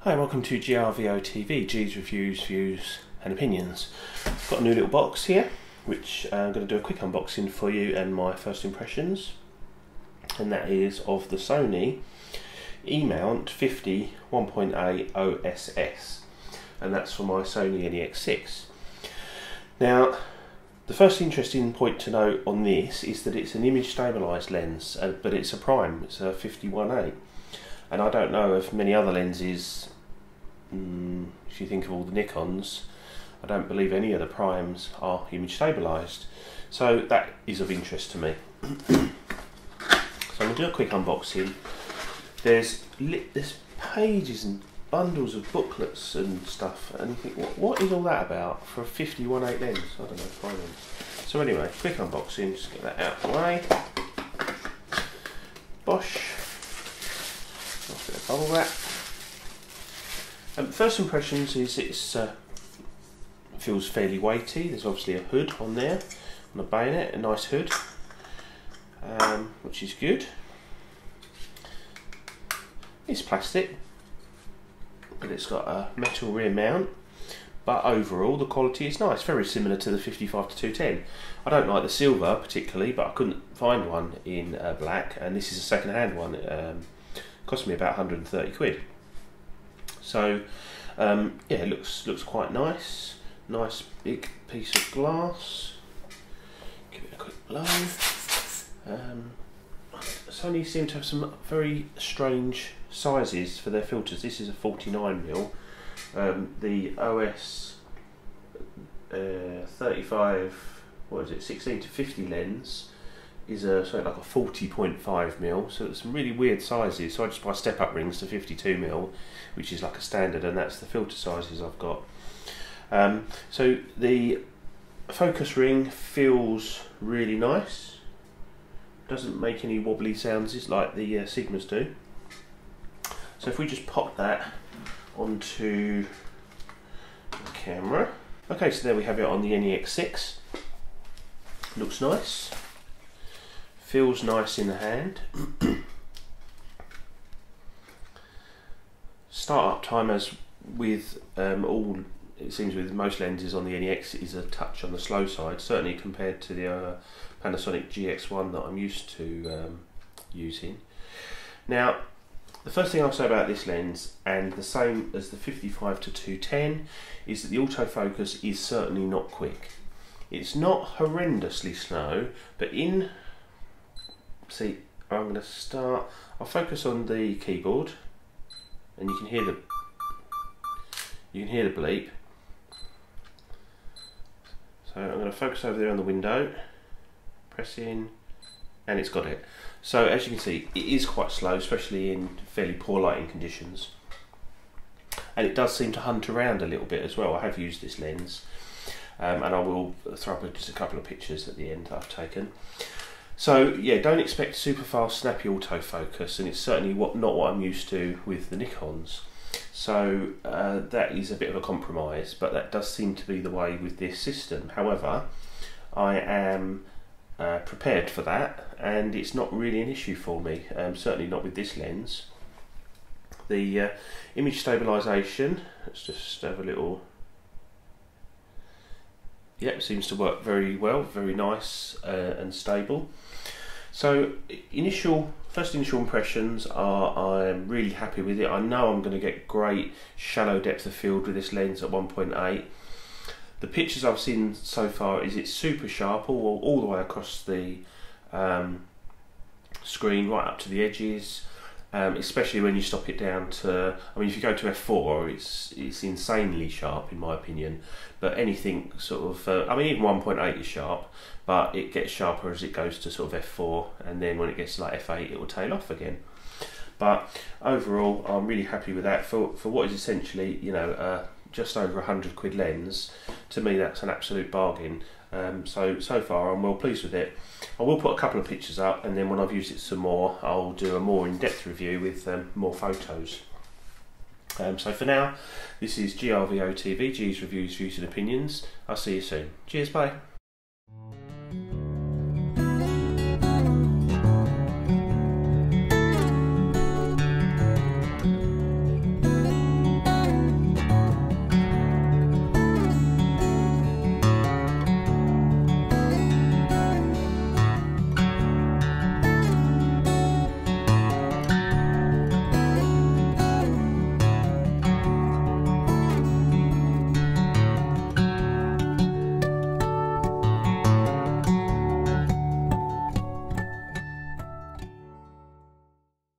Hi, welcome to GRVO TV, G's Reviews, Views and Opinions. I've got a new little box here, which I'm going to do a quick unboxing for you and my first impressions. And that is of the Sony E-mount 50 1.8 OSS. And that's for my Sony NEX. Now, the first interesting point to note on this is that it's an image stabilised lens, but it's a prime, it's a 51.8. And I don't know of many other lenses, if you think of all the Nikons, I don't believe any of the primes are image stabilised. So that is of interest to me. So I'm going to do a quick unboxing. There's pages and bundles of booklets and stuff, and you think, what is all that about for a 51.8 lens? I don't know, prime lens. So anyway, quick unboxing, just get that out of the way. Bosh. Nice bit of bubble wrap. First impressions is it feels fairly weighty. There's obviously a hood on there, on the bayonet, a nice hood, which is good. It's plastic, but it's got a metal rear mount. But overall, the quality is nice, very similar to the 55-210. I don't like the silver particularly, but I couldn't find one in black, and this is a second-hand one. It cost me about 130 quid. So yeah, it looks quite nice. Nice big piece of glass. Give it a quick blow. Sony seem to have some very strange sizes for their filters. This is a 49mm. The OS 35, what is it, 16 to 50 lens is something like a 40.5mm, so it's some really weird sizes. So I just buy step up rings to 52mm, which is like a standard, and that's the filter sizes I've got. So the focus ring feels really nice, doesn't make any wobbly sounds like the Sigmas do. So if we just pop that onto the camera. Okay, so there we have it on the NEX6. Looks nice. Feels nice in the hand. Startup time, as with it seems with most lenses on the NEX, is a touch on the slow side, certainly compared to the Panasonic GX1 that I'm used to using. Now, the first thing I'll say about this lens, and the same as the 55-210, is that the autofocus is certainly not quick. It's not horrendously slow, but see, I'm going to start. I'll focus on the keyboard, and you can hear the bleep. So I'm going to focus over there on the window, press in, and it's got it. So as you can see, it is quite slow, especially in fairly poor lighting conditions. And it does seem to hunt around a little bit as well. I have used this lens, and I will throw up just a couple of pictures at the end that I've taken. So yeah, don't expect super fast, snappy autofocus, and it's certainly not what I'm used to with the Nikons. So that is a bit of a compromise, but that does seem to be the way with this system. However, I am prepared for that, and it's not really an issue for me, certainly not with this lens. The image stabilisation, let's just have a little, yep, seems to work very well, very nice and stable. So first initial impressions are I'm really happy with it. I know I'm going to get great shallow depth of field with this lens at 1.8. The pictures I've seen so far is it's super sharp all the way across the screen, right up to the edges, especially when you stop it down to, I mean, if you go to f4, it's insanely sharp in my opinion, but anything sort of, I mean, even 1.8 is sharp, but it gets sharper as it goes to sort of f4, and then when it gets to like f8 it will tail off again. But overall, I'm really happy with that for what is essentially, you know, just over 100 quid lens. To me, that's an absolute bargain. So far I'm well pleased with it. I will put a couple of pictures up, and then when I've used it some more, I'll do a more in-depth review with more photos. So for now, this is GRVO TV, G's Reviews, Views and Opinions. I'll see you soon. Cheers, bye.